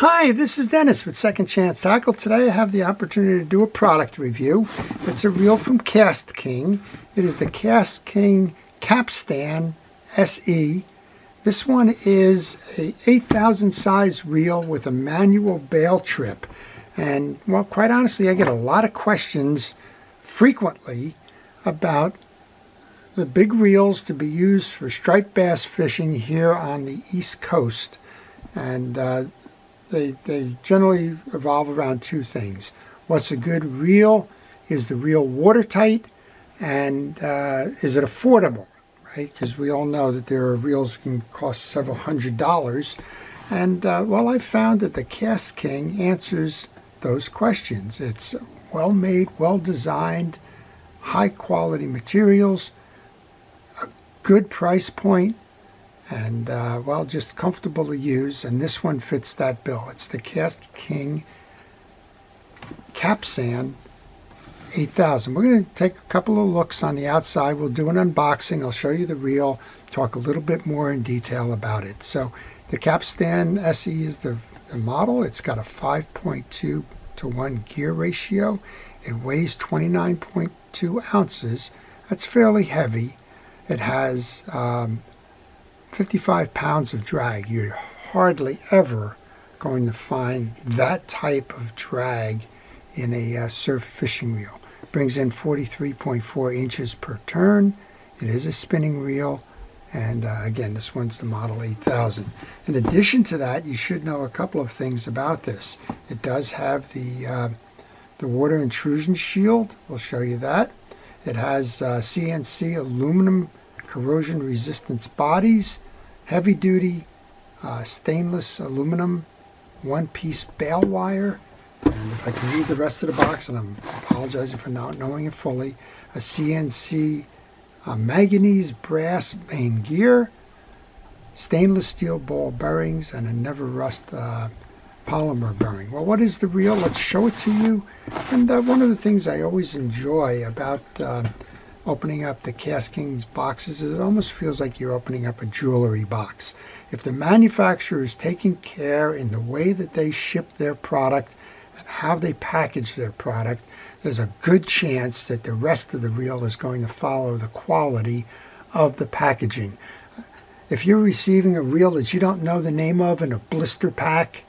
Hi, this is Dennis with Second Chance Tackle. Today I have the opportunity to do a product review. It's a reel from KastKing. It is the KastKing Kapstan SE. This one is a 8,000 size reel with a manual bail trip. And, well, quite honestly, I get a lot of questions frequently about the big reels to be used for striped bass fishing here on the East Coast. And they generally revolve around two things. What's a good reel? Is the reel watertight? And is it affordable? Right? Because we all know that there are reels that can cost several $100s. And well, I've found that the KastKing answers those questions. It's well made, well designed, high quality materials, a good price point, and well, just comfortable to use. And this one fits that bill. It's the KastKing Kapstan 8,000. We're going to take a couple of looks on the outside. We'll do an unboxing. I'll show you the reel, talk a little bit more in detail about it. So the Kapstan SE is the model. It's got a 5.2 to 1 gear ratio. It weighs 29.2 ounces. That's fairly heavy. It has 55 pounds of drag. You're hardly ever going to find that type of drag in a surf fishing reel. It brings in 43.4 inches per turn. It is a spinning reel, and again, this one's the model 8000. In addition to that, you should know a couple of things about this. It does have the water intrusion shield. We'll show you that. It has CNC aluminum corrosion resistance bodies, heavy duty stainless aluminum one-piece bail wire, and if I can read the rest of the box, and I'm apologizing for not knowing it fully, a CNC manganese brass main gear, stainless steel ball bearings, and a never rust polymer bearing. Well, what is the reel? Let's show it to you. And one of the things I always enjoy about opening up the KastKing's boxes is it almost feels like you're opening up a jewelry box. If the manufacturer is taking care in the way that they ship their product and how they package their product, there's a good chance that the rest of the reel is going to follow the quality of the packaging. If you're receiving a reel that you don't know the name of in a blister pack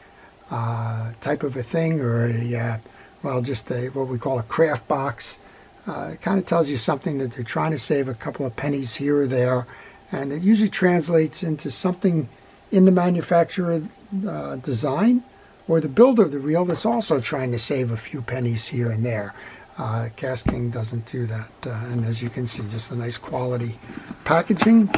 type of a thing, or a well, just a what we call a craft box, it kind of tells you something that they're trying to save a couple of pennies here or there, and it usually translates into something in the manufacturer design or the builder of the reel that's also trying to save a few pennies here and there. KastKing doesn't do that, and as you can see, just a nice quality packaging.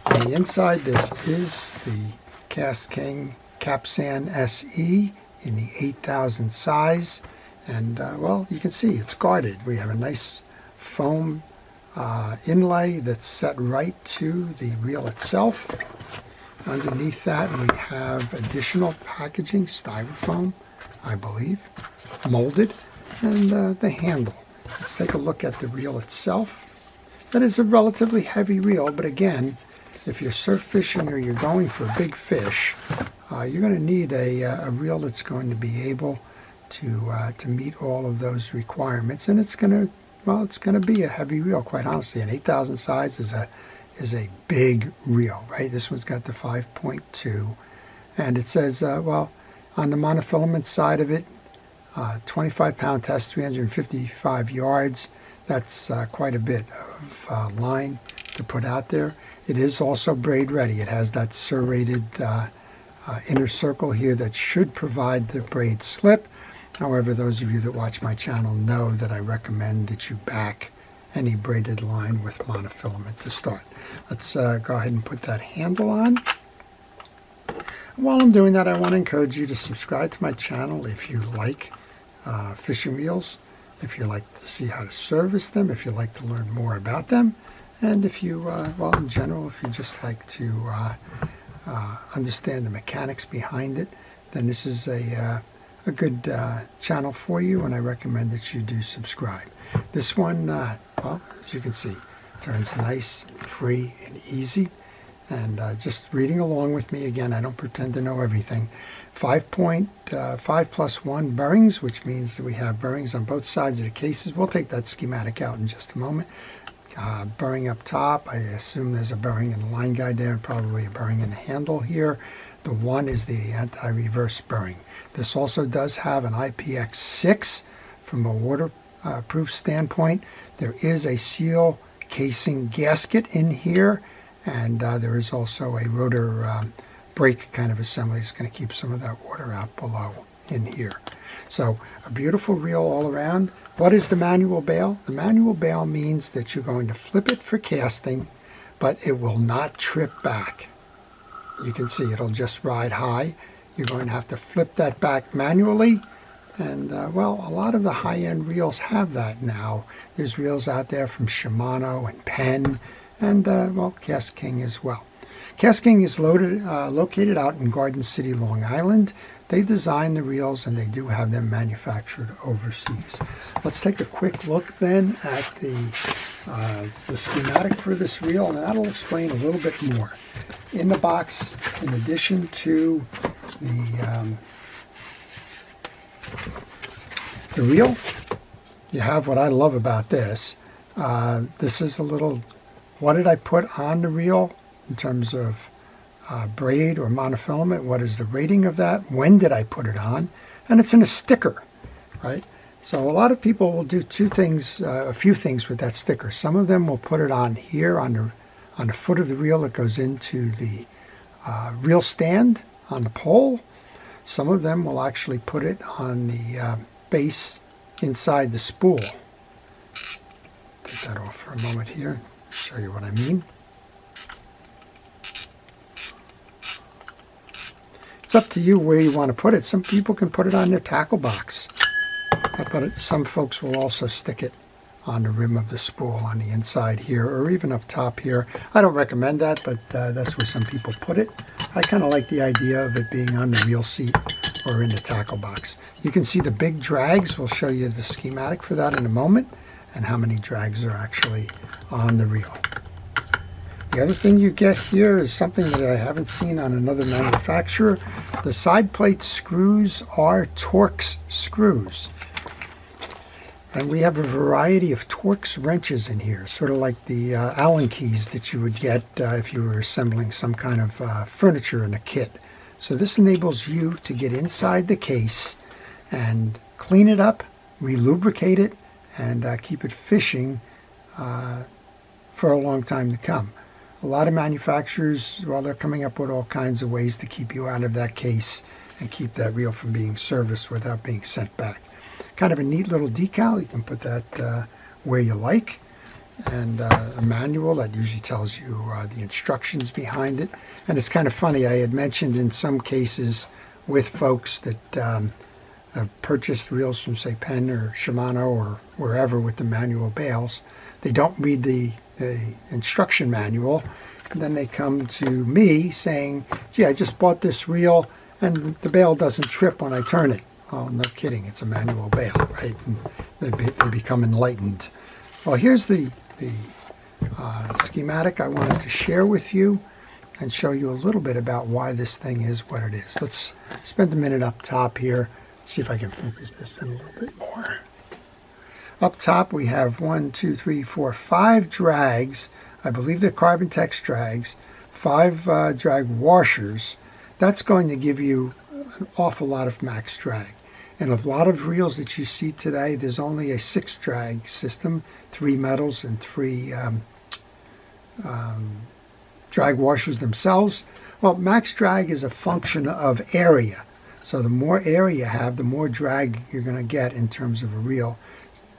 On the inside, this is the KastKing Kapstan SE in the 8,000 size. And, well, you can see it's guarded. We have a nice foam inlay that's set right to the reel itself. Underneath that, we have additional packaging, styrofoam, I believe, molded, and the handle. Let's take a look at the reel itself. That is a relatively heavy reel, but again, if you're surf fishing or you're going for big fish, you're going to need a reel that's going to be able to meet all of those requirements, and it's going to be a heavy reel. Quite honestly, an 8,000 size is a big reel, right? This one's got the 5.2, and it says well, on the monofilament side of it, 25-pound test, 355 yards. That's quite a bit of line to put out there. It is also braid ready. It has that serrated inner circle here that should provide the braid slip. However, those of you that watch my channel know that I recommend that you back any braided line with monofilament to start. Let's go ahead and put that handle on. While I'm doing that, I want to encourage you to subscribe to my channel if you like fishing reels, if you like to see how to service them, if you like to learn more about them, and if you, well, in general, if you just like to understand the mechanics behind it, then this is a good channel for you, and I recommend that you do subscribe. This one, well, as you can see, turns nice and free and easy, And just reading along with me again, I don't pretend to know everything. 5.5 plus 1 bearings, which means that we have bearings on both sides of the cases. We'll take that schematic out in just a moment. Bearing up top, I assume there's a bearing in the line guide there, and probably a bearing in the handle here. The 1 is the anti-reverse bearing. This also does have an IPX6 from a waterproof standpoint. There is a seal casing gasket in here, and there is also a rotor brake kind of assembly. It's going to keep some of that water out below in here. So a beautiful reel all around. What is the manual bail? The manual bail means that you're going to flip it for casting, but it will not trip back. You can see it'll just ride high. You're going to have to flip that back manually. And well, a lot of the high-end reels have that now. There's reels out there from Shimano and Penn, and well, KastKing as well. KastKing is located out in Garden City, Long Island. They design the reels, and they do have them manufactured overseas. Let's take a quick look then at the schematic for this reel, and that'll explain a little bit more. In the box, in addition to the reel, you have what I love about this. This is a little, what did I put on the reel in terms of braid or monofilament? What is the rating of that? When did I put it on? And it's in a sticker, right? So a lot of people will do two things, a few things with that sticker. Some of them will put it on here on the foot of the reel that goes into the reel stand on the pole. Some of them will actually put it on the base inside the spool. Take that off for a moment here, show you what I mean. It's up to you where you want to put it. Some people can put it on their tackle box, but some folks will also stick it on the rim of the spool on the inside here, or even up top here. I don't recommend that, but that's where some people put it. I kind of like the idea of it being on the reel seat or in the tackle box. You can see the big drags. We'll show you the schematic for that in a moment, and how many drags are actually on the reel. The other thing you get here is something that I haven't seen on another manufacturer. The side plate screws are Torx screws. And we have a variety of Torx wrenches in here, sort of like the Allen keys that you would get if you were assembling some kind of furniture in a kit. So this enables you to get inside the case and clean it up, re-lubricate it, and keep it fishing for a long time to come. A lot of manufacturers, well, they're coming up with all kinds of ways to keep you out of that case and keep that reel from being serviced without being sent back. Kind of a neat little decal. You can put that where you like. And a manual that usually tells you the instructions behind it. And it's kind of funny, I had mentioned in some cases with folks that have purchased reels from, say, Penn or Shimano or wherever with the manual bails. They don't read the instruction manual, and then they come to me saying, gee, I just bought this reel and the bail doesn't trip when I turn it. Oh, no kidding, it's a manual bail, right? And they become enlightened. Well, here's the schematic I wanted to share with you and show you a little bit about why this thing is what it is. Let's spend a minute up top here. Let's see if I can focus this in a little bit more. Up top we have 5 drags. I believe they're Carbon Tex drags, 5 drag washers. That's going to give you an awful lot of max drag. And a lot of reels that you see today, there's only a 6 drag system, 3 metals and 3 drag washers themselves. Well, max drag is a function of area. So the more area you have, the more drag you're going to get in terms of a reel.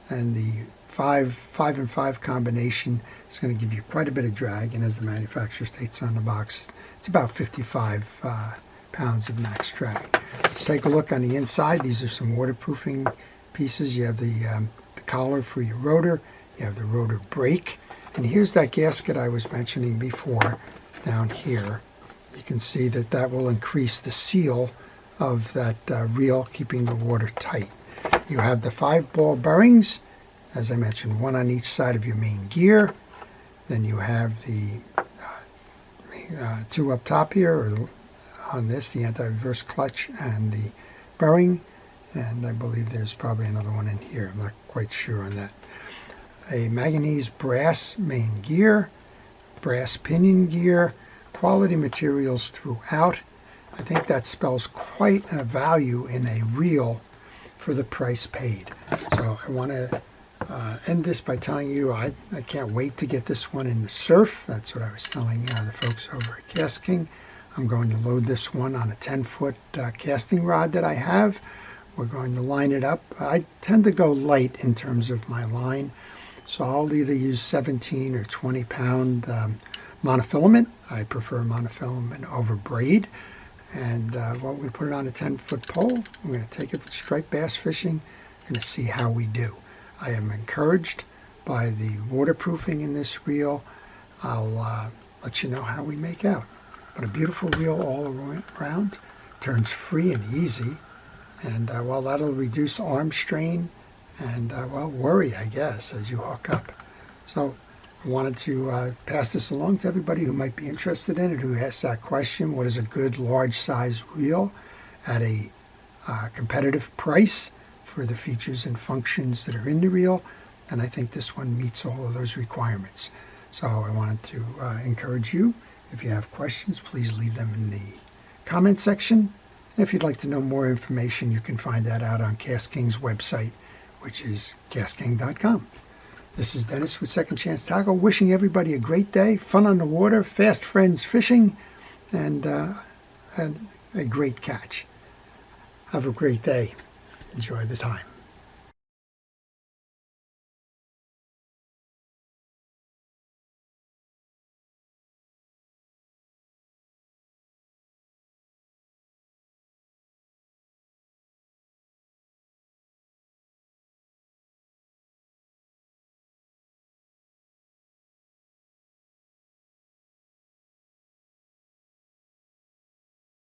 And the 5 and 5 combination is going to give you quite a bit of drag. And as the manufacturer states on the box, it's about 55 pounds of max drag. Let's take a look on the inside. These are some waterproofing pieces. You have the collar for your rotor. You have the rotor brake. And here's that gasket I was mentioning before down here. You can see that that will increase the seal of that reel, keeping the water tight. You have the 5 ball bearings, as I mentioned, 1 on each side of your main gear. Then you have the two up top here, or on this, the anti-reverse clutch and the bearing, and I believe there's probably another one in here. I'm not quite sure on that. A manganese brass main gear, brass pinion gear, quality materials throughout. I think that spells quite a value in a reel for the price paid. So I want to end this by telling you I can't wait to get this one in the surf. That's what I was telling the folks over at KastKing. I'm going to load this one on a 10-foot casting rod that I have. We're going to line it up. I tend to go light in terms of my line, so I'll either use 17 or 20 pound monofilament. I prefer monofilament over braid. And well, we put it on a 10-foot pole. I'm going to take it for striped bass fishing. I'm going to see how we do. I am encouraged by the waterproofing in this reel. I'll let you know how we make out. But a beautiful reel all around. Turns free and easy. And well, that'll reduce arm strain and well, worry, I guess, as you hook up. So I wanted to pass this along to everybody who might be interested in it, who asked that question: what is a good large size reel at a competitive price for the features and functions that are in the reel? And I think this one meets all of those requirements. So I wanted to encourage you, if you have questions, please leave them in the comment section. If you'd like to know more information, you can find that out on KastKing's website, which is KastKing.com. This is Dennis with Second Chance Tackle, wishing everybody a great day, fun on the water, fast friends fishing, and a great catch. Have a great day. Enjoy the time.